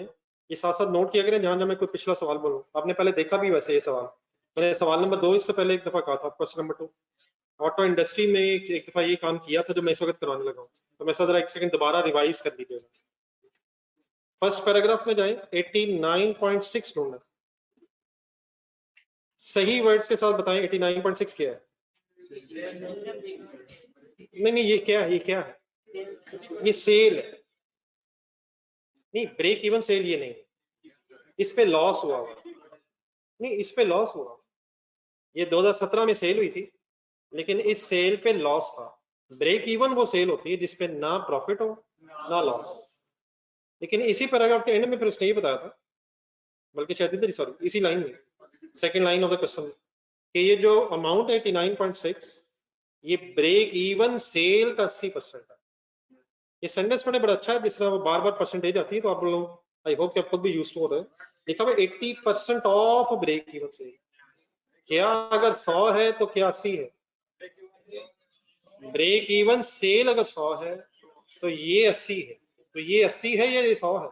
ये साथ साथ नोट किया करें, जहां जहां मैं कोई पिछला सवाल बोलूं। आपने पहले देखा भी वैसे ये सवाल, मैंने सवाल नंबर 2 इससे पहले एक दफा कहा था, क्वेश्चन नंबर 2 ऑटो इंडस्ट्री में एक दफा ये काम किया था जो मैं इस वक्त करवाने लगा हूँ, तो मैं जरा एक सेकंड दोबारा रिवाइज कर लीजिएगा। फर्स्ट पैराग्राफ में जाए, 89.6 ढूंढना, सही वर्ड्स के साथ बताएं 89.6 क्या है? नहीं ये क्या है, ये क्या है? ये सेल है, नहीं ब्रेक इवन सेल ये नहीं, इस पे लॉस हुआ हुआ, नहीं, इस पे लॉस हुआ। ये 2017 में सेल हुई थी, लेकिन इस सेल पे लॉस था। ब्रेक इवन वो सेल होती है जिसपे ना प्रॉफिट हो ना लॉस। लेकिन इसी पैराग्राफ के एंड में फिर उसने ये बताया था, बल्कि शायद इधर, सॉरी इसी लाइन में, second line of the question, कि ये जो अमाउंट है 89.6, ये ब्रेक इवन सेल का 80% है। ये सेंटेंस पढ़े बड़ा अच्छा है, जिस तरह वो बार बार परसेंटेज आती है, तो आप लोग, आई होप कि आप खुद भी यूज टू हो रहे हैं। लिखा हुआ 80% ऑफ ब्रेक इवन सेल। क्या अगर 100 है तो क्या 80 है? ब्रेक इवन सेल अगर 100 है तो ये 80 है, तो ये 80 है या ये 100 है?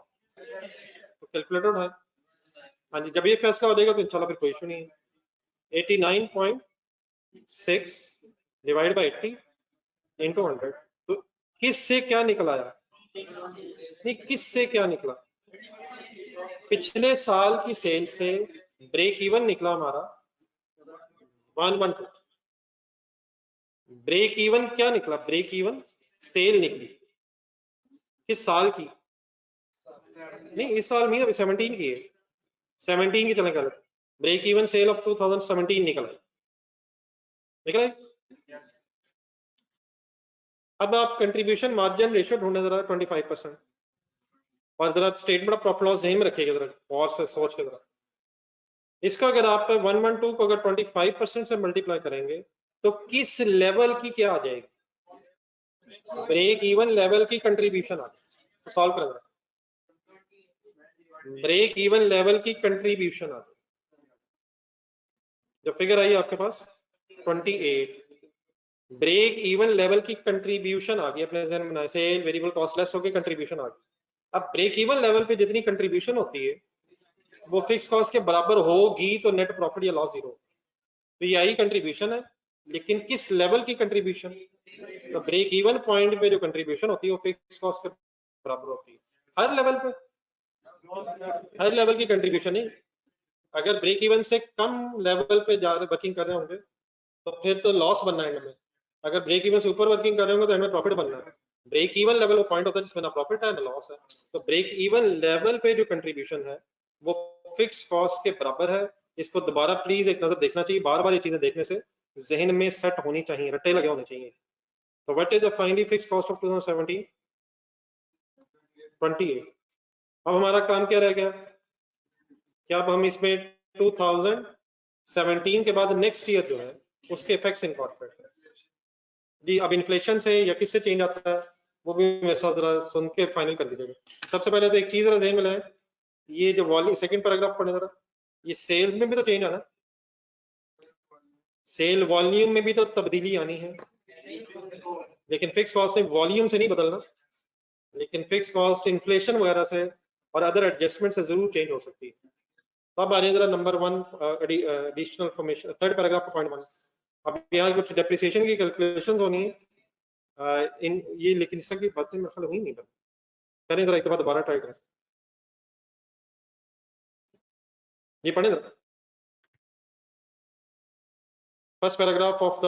तो कैलकुलेटर है। हाँ जी, जब ये फैसला हो जाएगा तो इंशाल्लाह फिर कोई इशू नहीं है। 89.6 डिवाइड बाई 80 इंटू 100, तो किस से क्या निकल आया? नहीं, किस से क्या निकला? पिछले साल की सेल से ब्रेक इवन निकला हमारा 112। ब्रेक इवन क्या निकला? ब्रेक इवन सेल निकली किस साल की? नहीं, इस साल में 17 की है, 17 की चले गलत। ब्रेक इवन सेल ऑफ 2017 निकला निकला। अब आप कंट्रीब्यूशन मार्जिन रेशियो ढूंढने जरा 25%, और जरा स्टेटमेंट ऑफ प्रॉफिट लॉस यहीं में रखिएगा जरा और से सोच के जरा। इसका अगर आप 112 को अगर 25% से मल्टीप्लाई करेंगे तो किस लेवल की क्या आ जाएगी? ब्रेक इवन लेवल की कंट्रीब्यूशन आ जाएगी। तो सॉल्व करेंगे, ब्रेक इवन लेवल की कंट्रीब्यूशन आ जाएगी। जो फिगर आई आपके पास 28, ब्रेक इवन लेवल की कंट्रीब्यूशन आ गई। अपने जहन में बनाए, सेल वेरिएबल कॉस्ट लेस होकर कंट्रीब्यूशन आ गई। अब ब्रेक इवन लेवल पे जितनी कंट्रीब्यूशन होती है वो फिक्स कॉस्ट के बराबर होगी, तो नेट प्रॉफिट या लॉस जीरो। तो ये आई कंट्रीब्यूशन है, लेकिन किस लेवल की कंट्रीब्यूशन? तो ब्रेक इवन पॉइंट पे जो कंट्रीब्यूशन होती है वो फिक्स कॉस्ट के बराबर होती है। हर लेवल पे, हर लेवल की कंट्रीब्यूशन नहीं। अगर ब्रेक इवन से कम लेवल पे जा रहे वर्किंग कर रहे होंगे तो फिर तो लॉस बनना है हमें। अगर ब्रेक इवन से ऊपर वर्किंग कर रहे होंगे तो हमें प्रॉफिट बनना है। ब्रेक इवन लेवल वो पॉइंट होता है जिसमें ना प्रॉफिट है ना लॉस है। तो ब्रेक इवन लेवल पे जो कंट्रीब्यूशन है वो फिक्स कॉस्ट के बराबर है। इसको दोबारा प्लीज एक नजर देखना चाहिए, बार बार ये चीजें देखने से जहन में सेट होनी चाहिए, रट्टे लगे होने चाहिए। तो what is the finally fix cost of 2017? 28। अब हमारा काम क्या रह गया? क्या अब हम इसमें 2017 के बाद नेक्स्ट ईयर जो है उसके इफेक्ट्स इनकॉर्पोरेट करें? जी, अब इन्फ्लेशन से या किससे चेंज आता है वो भी मेरे साथ जरा सुन के फाइनल कर दीजिएगा। सबसे पहले तो एक चीज जरा ध्यान में लाएं, ये जो वॉल्यूम सेकंड पैराग्राफ पढ़े जरा, ये सेल्स में भी तो चेंज आना, सेल वॉल्यूम में भी तो तब्दीली आनी है, लेकिन फिक्स कॉस्ट में वॉल्यूम से नहीं बदलना, लेकिन फिक्स कॉस्ट इन्फ्लेशन वगैरह से और अदर एडजस्टमेंट से जरूर चेंज हो सकती है। तो अब आ रहे जरा number 1 additional information, third paragraph 0.1। अब यहाँ कुछ डेप्रिसिएशन की कैलकुलेशंस होनी है इन ये, लेकिन इस की बातें मेरे ख्याल हुई नहीं करें जरा, एक बार दोबारा ट्राई करें। ये पढ़े जरा, first paragraph of the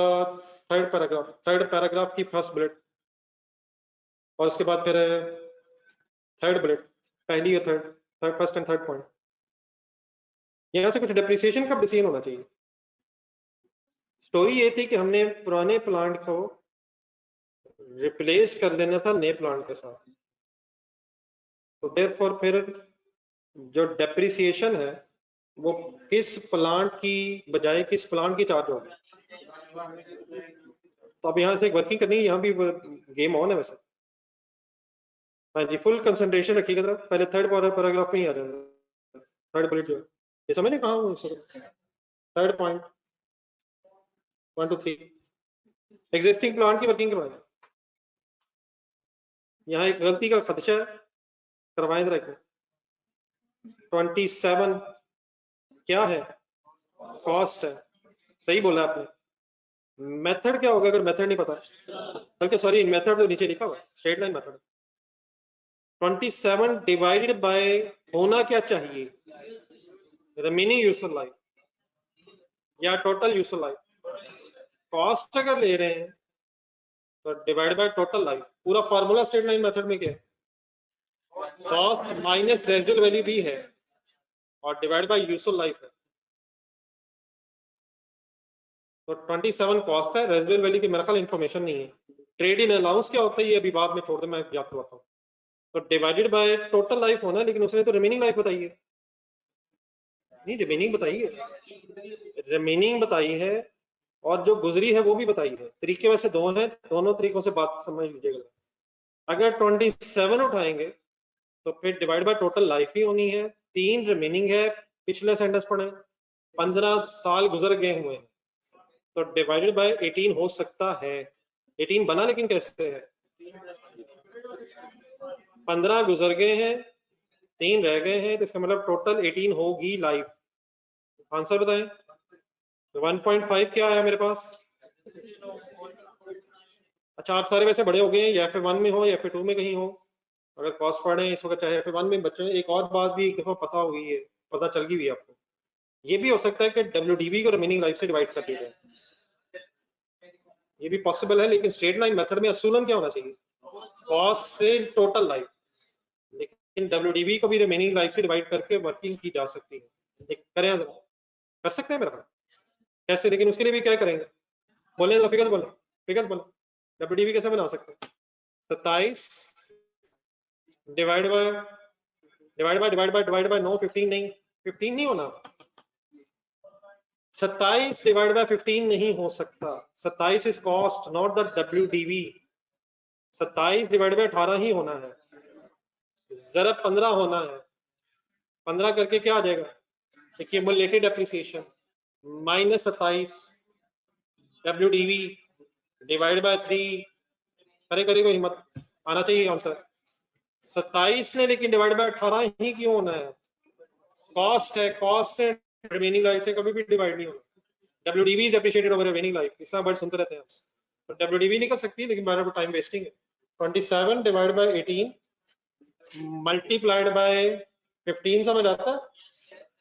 third paragraph की फर्स्ट बुलेट, और उसके बाद फिर थर्ड बुलेट, पहली और third first and third point. यहाँ से कुछ डेप्रिसिएशन का डिसीजन होना चाहिए। स्टोरी ये थी कि हमने पुराने प्लांट को रिप्लेस कर लेना था नए प्लांट के साथ, तो देयरफॉर फिर जो डेप्रिसिएशन है वो किस प्लांट की बजाय किस प्लांट की चार्ज होगी। तो अब यहाँ से वर्किंग करनी है, यहाँ भी गेम ऑन है वैसे। हाँ जी, फुल कंसंट्रेशन रखिएगा जरा, पहले थर्ड पैराग्राफ में ही आ जाएगा, थर्ड बुलेट जो ये समझ नहीं कहाँ, थर्ड पॉइंट 1 2 3 एग्जिस्टिंग प्लांट की वर्किंग करवाएं। यहाँ एक गलती का खदशा है, करवाएं जरा। 27 क्या है? कॉस्ट है, सही बोला आपने। मेथड क्या होगा अगर मेथड नहीं पता? बल्कि सॉरी, मेथड तो नीचे लिखा हुआ है, straight line method. 27 divided by होना क्या चाहिए? रिमेनिंग यूजफुल लाइफ या टोटल यूजफुल लाइफ। कॉस्ट अगर ले रहे हैं तो डिवाइड बाय टोटल लाइफ। पूरा फार्मूला स्ट्रेट लाइन मेथड में क्या है? कॉस्ट माइनस रेजिडुअल वैल्यू भी है और डिवाइड बाय यूजफुल लाइफ है। तो 27 कॉस्ट है, रेजिडुअल वैल्यू की मेरे ख्याल इन्फॉर्मेशन नहीं है। ट्रेड इन अलाउंस क्या होता है ये अभी बाद में छोड़ दे, मैं याद करवाता हूँ। तो डिवाइडेड बाय टोटल लाइफ होना है, लेकिन उसने तो रिमेनिंग लाइफ बताई है, नहीं रिमेनिंग बताई है, रिमेनिंग बताई है और जो गुजरी है वो भी बताई है। तरीके वैसे दो हैं, दोनों तरीकों से बात समझ लीजिएगा। अगर 27 उठाएंगे तो फिर डिवाइड बाय टोटल लाइफ ही होनी है, 3 रिमेनिंग है, पिछले सेंटेंस पढ़े 15 साल गुजर गए हुए हैं, तो डिवाइडेड बाय 18 हो सकता है। 18 बना लेकिन कैसे है, 15 गुजर गए हैं, 3 रह गए हैं, तो इसका मतलब टोटल 18 होगी लाइफ। आंसर बताएं। 1.5 क्या है मेरे पास? अच्छा आप सारे वैसे बड़े हो गए हैं, या फिर 1 में हो या फिर 2 में कहीं हो, अगर कॉस्ट पढ़े इस वक्त चाहे फिर 1 में बच्चों, एक और बात भी एक दफा पता हो गई है, पता चल गई भी आपको, ये भी हो सकता है कि WDV को रिमेनिंग लाइफ से डिवाइड कर दिया जाए, ये भी पॉसिबल है, लेकिन स्ट्रेट लाइन मेथड में असूलन क्या होना चाहिए, कॉस्ट से टोटल लाइफ, लेकिन WDV को भी रिमेनिंग लाइफ से डिवाइड करके वर्किंग की जा सकती है। करें, कर सकते हैं मेरा कैसे, लेकिन उसके लिए भी क्या करेंगे, बोले तो फिगर बोलो, फिगर बोलो, WDV कैसे बना सकते हैं? 27 डिवाइड बाय 9, 15 नहीं, 15 नहीं होना, 27 डिवाइड बाय 15 नहीं हो सकता, 27 is cost not the WDV, 27 divide by 18 ही होना है, जरब 15 होना है, 15 करके क्या आ जाएगा, accumulated depreciation minus 27 WDV divide by 3, करे करे कोई हिम्मत, आना चाहिए आंसर। 27 ने लेकिन डिवाइड बाय 18 ही क्यों होना है, कॉस्ट है, कॉस्ट है, रिमेनिंग लाइफ से कभी भी डिवाइड नहीं होना। WDV is appreciated over remaining life, इसका वर्ड सुनते रहते हैं, तो WDV निकल सकती है, लेकिन मेरा टाइम वेस्टिंग है। 27 डिवाइड बाय 18 मल्टीप्लाइड बाय 15 समझ आता है,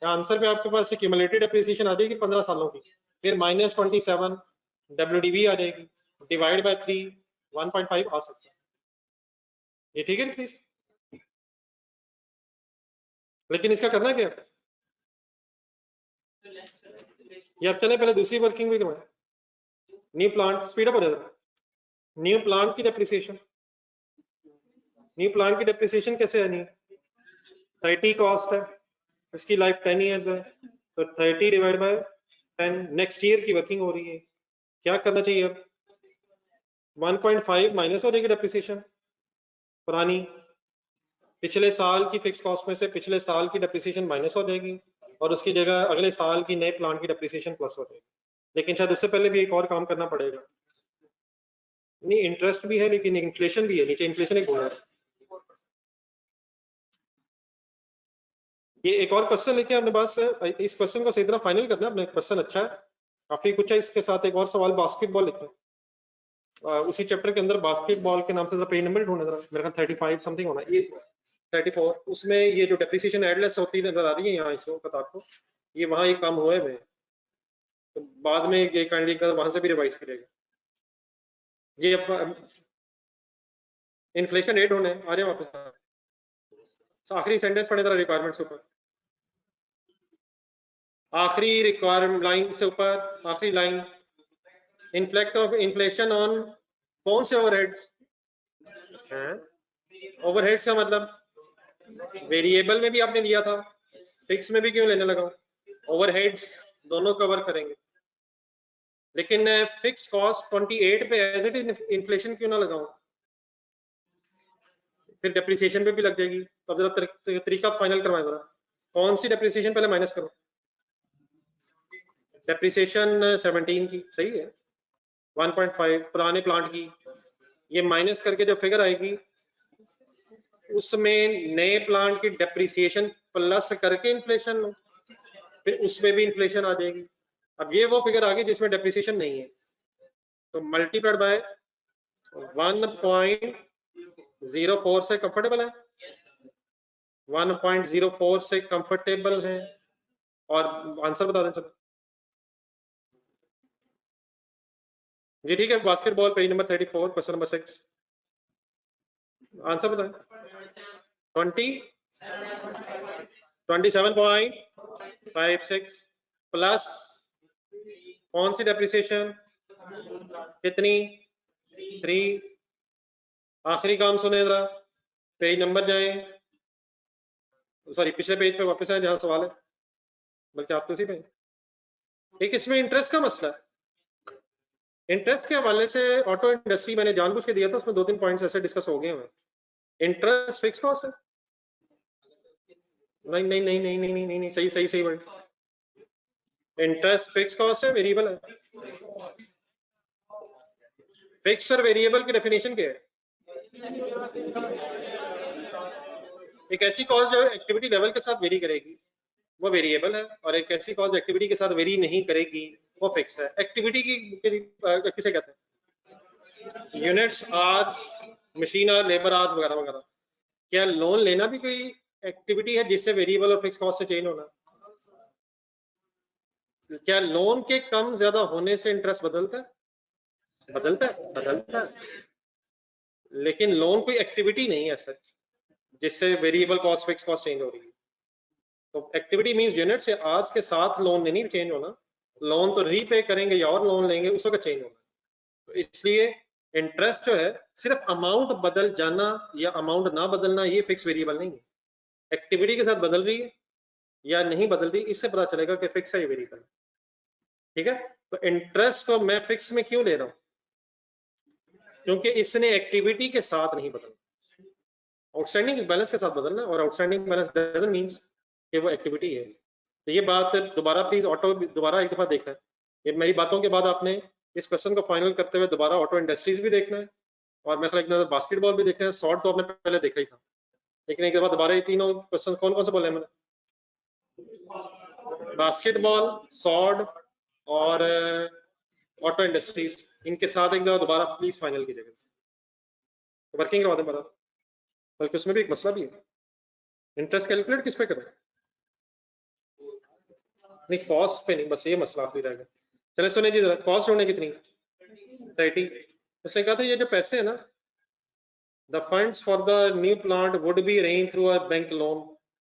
आंसर पे आपके पास क्यूमुलेटेड एप्रिसिएशन आ जाएगी 15 सालों की, फिर माइनस 27 WDV आ जाएगी, डिवाइड बाय 3 1.5 आ सकता है, ये ठीक है प्लीज। लेकिन इसका करना क्या है, ये अब चले पहले दूसरी वर्किंग भी करवाएं, न्यू प्लांट स्पीड अप हो जाता है, न्यू प्लांट की डेप्रिसिएशन, न्यू प्लांट की डेप्रिसिएशन कैसे आनी है, 30 कॉस्ट है, इसकी लाइफ 10 इयर्स है, तो 30 डिवाइड बाय 10 नेक्स्ट ईयर की वर्किंग हो रही है, क्या करना चाहिए अब, 1.5 माइनस हो जाएगी डेप्रिसिएशन पुरानी, पिछले साल की फिक्स कॉस्ट में से पिछले साल की डेप्रिसिएशन माइनस हो जाएगी, और उसकी जगह अगले साल की नए प्लांट की डेप्रिसिएशन प्लस हो जाएगी। लेकिन शायद उससे पहले भी एक और काम करना पड़ेगा, नहीं इंटरेस्ट भी है लेकिन इन्फ्लेशन भी है, नीचे इन्फ्लेशन एक बोला, ये एक और क्वेश्चन लेके अपने पास, इस क्वेश्चन को सही तरह फाइनल करना है अपने, क्वेश्चन अच्छा है, काफी कुछ है, इसके साथ एक और सवाल बास्केटबॉल लिखना है, उसी चैप्टर के अंदर बास्केटबॉल के नाम से पेज नंबर ढूंढना जरा, मेरे ख्याल 35 समथिंग होना, ये 34, उसमें ये जो डेप्रिसिएशन एडलेस होती नजर आ रही है यहाँ इस वक्त आपको, ये वहां ये काम हुए में, तो बाद में ये काइंडली वहां से भी रिवाइज करेगा, ये इन्फ्लेशन रेट होने आ रहे वापस, आखिरी सेंटेंस पढ़े जरा रिक्वायरमेंट्स ऊपर, आखिरी रिक्वायरमेंट लाइन से ऊपर, आखिरी लाइन, इन्फ्लेक्ट ऑफ इन्फ्लेशन ऑन कौन से ओवरहेड्स हैं, ओवरहेड्स का मतलब वेरिएबल में भी आपने लिया था, फिक्स में भी क्यों लेने लगा, ओवरहेड्स दोनों कवर करेंगे, लेकिन फिक्स कॉस्ट 28 पे एज इट इज इन्फ्लेशन क्यों ना लगाऊं, फिर डेप्रिसिएशन पे भी लग जाएगी, तो अब जरा तरीका फाइनल करवाएं जरा, कौन सी डेप्रिसिएशन पहले माइनस करो, डेप्रिसिएशन 17 की सही है, 1.5 पुराने प्लांट की, ये माइनस करके जो फिगर आएगी उसमें नए प्लांट की डेप्रिसिएशन प्लस करके इन्फ्लेशन, फिर उसमें भी इन्फ्लेशन आ जाएगी, अब ये वो फिगर आ गई जिसमें डेप्रिसिएशन नहीं है, तो मल्टीप्लाइड बाय 1.04 से कंफर्टेबल है, 1.04 से कंफर्टेबल है, और आंसर बता दें चलो जी, ठीक है, basketball page number 34 question number 6, answer बताएं, 27.56 प्लस कौन सी डेप्रिसिएशन कितनी 3। आखिरी काम सुने जरा, पेज नंबर जाएं, सॉरी पिछले पेज पे वापस आए जहां सवाल है, बल्कि आप तो उसी पे। एक इसमें इंटरेस्ट का मसला है। इंटरेस्ट के हवाले से ऑटो इंडस्ट्री मैंने जानबूझ के दिया था, उसमें 2-3 पॉइंट्स ऐसे डिस्कस हो गए हैं। इंटरेस्ट फिक्स कॉस्ट है? नहीं नहीं नहीं नहीं नहीं नहीं नहीं, सही सही सही वर्ड। इंटरेस्ट फिक्स कॉस्ट है, वेरिएबल है? फिक्स और वेरिएबल की डेफिनेशन क्या है? एक ऐसी कॉस्ट जो एक्टिविटी लेवल के साथ वेरी करेगी वो वेरिएबल है, और एक ऐसी कॉस्ट एक्टिविटी के साथ वेरी नहीं करेगी वो फिक्स है। एक्टिविटी की किसे कहते हैं? यूनिट्स, आवर्स, मशीन और लेबर आवर्स वगैरह वगैरह। क्या लोन लेना भी कोई एक्टिविटी है जिससे वेरिएबल और फिक्स कॉस्ट से चेंज होना? क्या लोन के कम ज्यादा होने से इंटरेस्ट बदलता है? बदलता है, बदलता है, लेकिन लोन कोई एक्टिविटी नहीं है सच जिससे variable cost fix cost change हो रही है। तो एक्टिविटी मींस यूनिट से आवर्स के साथ लोन नहीं चेंज होना, लोन तो रीपे करेंगे या और लोन लेंगे उस वक्त चेंज होना। तो इसलिए इंटरेस्ट जो है सिर्फ अमाउंट बदल जाना या अमाउंट ना बदलना, ये फिक्स वेरिएबल नहीं है। एक्टिविटी के साथ बदल रही है या नहीं बदल रही, इससे पता चलेगा कि फिक्स है या वेरिएबल। ठीक है, तो इंटरेस्ट को मैं फिक्स में क्यों ले रहा हूं? क्योंकि इसने एक्टिविटी के साथ नहीं बदलना, आउटस्टैंडिंग बैलेंस के साथ बदलना, और आउटस्टैंडिंग बैलेंस डजंट मींस कि वो एक्टिविटी है। तो ये बात दोबारा प्लीज ऑटो दोबारा एक दफा देखना है। ये मेरी बातों के बाद आपने इस क्वेश्चन को फाइनल करते हुए दोबारा ऑटो इंडस्ट्रीज भी देखना है, और मेरे ख्याल एक बास्केटबॉल भी देखना है। शॉर्ट तो आपने पहले देखा ही था, लेकिन एक दफा दोबारा ये तीनों क्वेश्चन कौन कौन से बोले मैंने? बास्केटबॉल, सॉर्ड और ऑटो इंडस्ट्रीज, इनके साथ एक दफा दोबारा प्लीज फाइनल कीजिएगा। वर्किंग के बाद में बता, बल्कि उसमें भी एक मसला भी है, इंटरेस्ट कैलकुलेट किस पे करें? नहीं कॉस्ट पे नहीं, बस ये मसला आखिरी रहेगा। चले सुने जी, कॉस्ट होने कितनी? 30। उसने कहा था ये जो पैसे है ना, the funds for the new plant would be arrange through a bank loan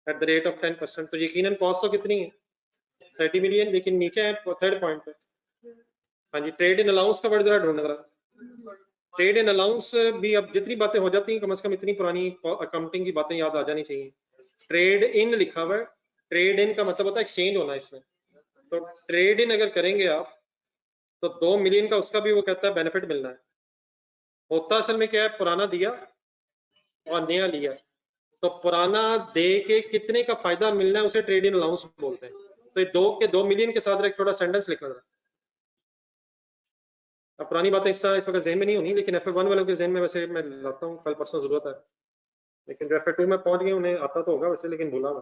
at the rate of 10%। तो यकीनन कॉस्ट तो कितनी है? 30 मिलियन। लेकिन नीचे है थर्ड पॉइंट पे, हाँ जी, ट्रेड इन अलाउंस का वर्ड जरा ढूंढना जरा। ट्रेड इन अलाउंस भी अब जितनी बातें हो जाती हैं, कम से कम इतनी पुरानी अकाउंटिंग की बातें याद आ जानी चाहिए। ट्रेड इन लिखा हुआ है, ट्रेड इन का मतलब होता है एक्सचेंज होना इसमें। तो ट्रेड इन अगर करेंगे आप तो 2 मिलियन का उसका भी वो कहता है बेनिफिट मिलना है। होता असल में क्या है, पुराना दिया और नया लिया, तो पुराना दे के कितने का फायदा मिलना है उसे ट्रेड इन अलाउंस बोलते हैं। तो ये 2 मिलियन के साथ एक थोड़ा सेंटेंस लिखना था। अब पुरानी बातें इस वक्त जहन में नहीं होनी, लेकिन F1 वालों के जहन में वैसे मैं लाता हूँ, कल परसों जरूरत है। लेकिन जो F2 में पहुंच गए उन्हें आता तो होगा वैसे, लेकिन भूला हुआ।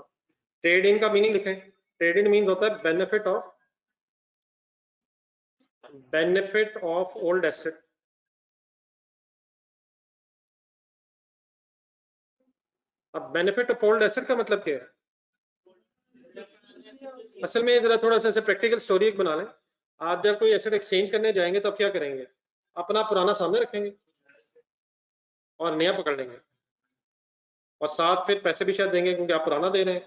ट्रेड इन का मीनिंग लिखें। ट्रेड इन मीन्स होता है बेनिफिट ऑफ ओल्ड एसेट। अब बेनिफिट ऑफ ओल्ड एसेट का मतलब क्या है? असल में जरा थोड़ा सा प्रैक्टिकल स्टोरी एक बना लें। आप जब कोई एसेट एक्सचेंज करने जाएंगे तो आप क्या करेंगे? अपना पुराना सामने रखेंगे और नया पकड़ लेंगे, और साथ फिर पैसे भी शायद देंगे क्योंकि आप पुराना दे रहे हैं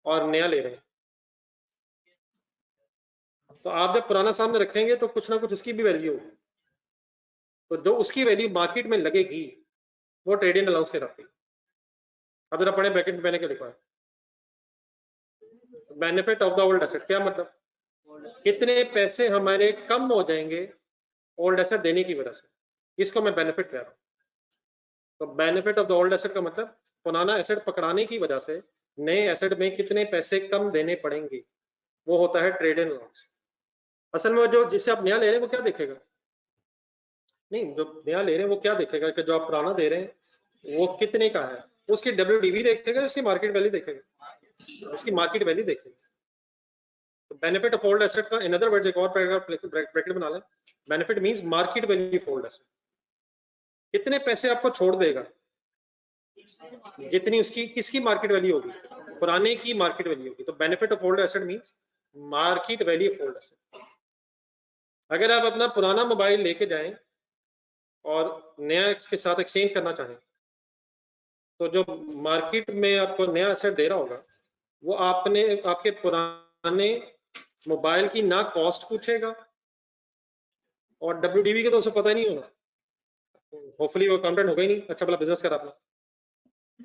और नया ले रहे हैं। तो आप जब पुराना सामने रखेंगे तो कुछ ना कुछ उसकी भी वैल्यू होगी, तो जो उसकी वैल्यू मार्केट में लगेगी वो ट्रेड इन अलाउंस कहलाती है। अब जरा पढ़े ब्रैकेट में मैंने क्या लिखा है, benefit of the old asset. क्या मतलब? कितने पैसे हमारे कम हो जाएंगे ओल्ड एसेट देने की वजह से, इसको मैं बेनिफिट कह रहा हूँ। तो benefit of the old asset का मतलब पुराना एसेट पकड़ाने की वजह से नए एसेट में कितने पैसे कम देने पड़ेंगे, वो होता है ट्रेड इन अलाउंस। असल में जो जिसे आप नया ले रहे हैं वो क्या देखेगा? नहीं, जो नया ले रहे हैं वो क्या देखेगा कि जो आप पुराना दे रहे हैं वो कितने का है, उसकी WDV देखेगा, उसकी मार्केट वैल्यू देखेगा, उसकी मार्केट वैल्यू देखेगा। तो बेनिफिट ऑफ ओल्ड एसेट का इन अदर वर्ड्स एक और पैराग्राफ ब्रैकेट बना लें, benefit means market value of old asset. कितने पैसे आपको छोड़ देगा, जितनी उसकी किसकी मार्केट वैल्यू होगी, पुराने की मार्केट वैल्यू होगी। तो benefit of old asset means market value of old asset. अगर आप अपना पुराना मोबाइल लेके जाएं और नया के साथ एक्सचेंज करना चाहें, तो जो मार्केट में आपको नया एसेट दे रहा होगा वो आपने आपके पुराने मोबाइल की ना कॉस्ट पूछेगा और WDV का तो उसे पता ही नहीं होगा, होपफुली वो अकाउंटेंट होगा ही नहीं, अच्छा भला बिजनेस कर अपना,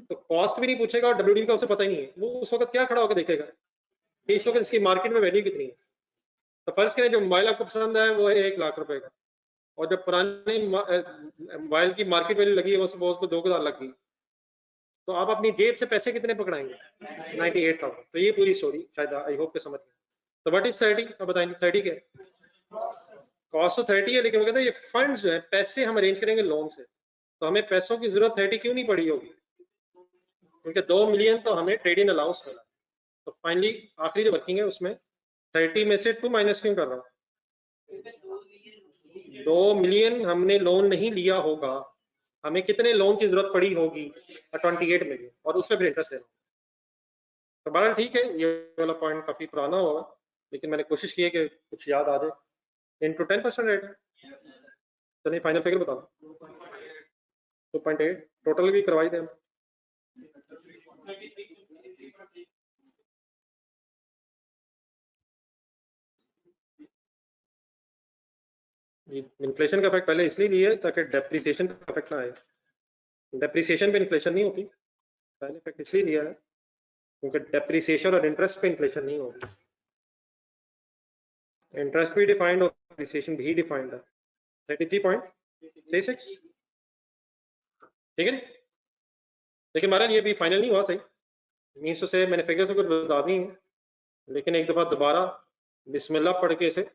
तो कॉस्ट भी नहीं पूछेगा और WDV का उसे पता ही नहीं है। वो उस वक्त क्या खड़ा होकर देखेगा कि इस वक्त इसकी मार्केट में वैल्यू कितनी है। तो फर्ज करें जो मोबाइल आपको पसंद है वो है 1 लाख रुपए का, और जब पुराने मोबाइल की मार्केट वैल्यू लगी है वो सपोज को 2,000 लग गई, तो आप अपनी जेब से पैसे कितने पकड़ाएंगे? 98,000। तो ये पूरी स्टोरी शायद आई होप के समझ गए। तो व्हाट इज 30? अब बताएंगे 30 क्या है? कॉस्ट तो 30 है, लेकिन वो कहते हैं ये फंड्स जो है, पैसे हम अरेंज करेंगे लोन से, तो हमें पैसों की जरूरत 30 क्यों नहीं पड़ी होगी? क्योंकि 2 मिलियन तो हमें ट्रेड इन अलाउंस मिला। तो फाइनली आखिरी जो वर्किंग है उसमें 30 में से 2 माइनस क्यों कर रहा हूँ? 2 मिलियन हमने लोन नहीं लिया होगा, हमें कितने लोन की जरूरत पड़ी होगी? 28 मिलियन, और उस पर फिर इंटरेस्ट देना। तो बहरहाल ठीक है, ये वाला पॉइंट काफी पुराना होगा, लेकिन मैंने कोशिश की है कि कुछ याद आ जाए। इनटू 10% रेट है। चलिए फाइनल फिगर बता दो। 2.8 टोटल भी करवाई दें। इन्फ्लेशन का इफेक्ट पहले इसलिए लिया है ताकि डेप्रिसिएशन का इफेक्ट ना आए। डेप्रिसिएशन पे इन्फ्लेशन नहीं होती, पहले इफेक्ट इसलिए लिया है क्योंकि डेप्रिसिएशन और इंटरेस्ट पे इन्फ्लेशन नहीं होगी। इंटरेस्ट भी डिफाइंड और डेप्रिसिएशन भी डिफाइंड है। 33.36 ठीक है। लेकिन हमारा ये भी फाइनल नहीं हुआ सही, मीन्स से मैंने फिगर से कुछ बता दी है, लेकिन एक दफा दोबारा बिस्मिल्लाह पढ़ के इसे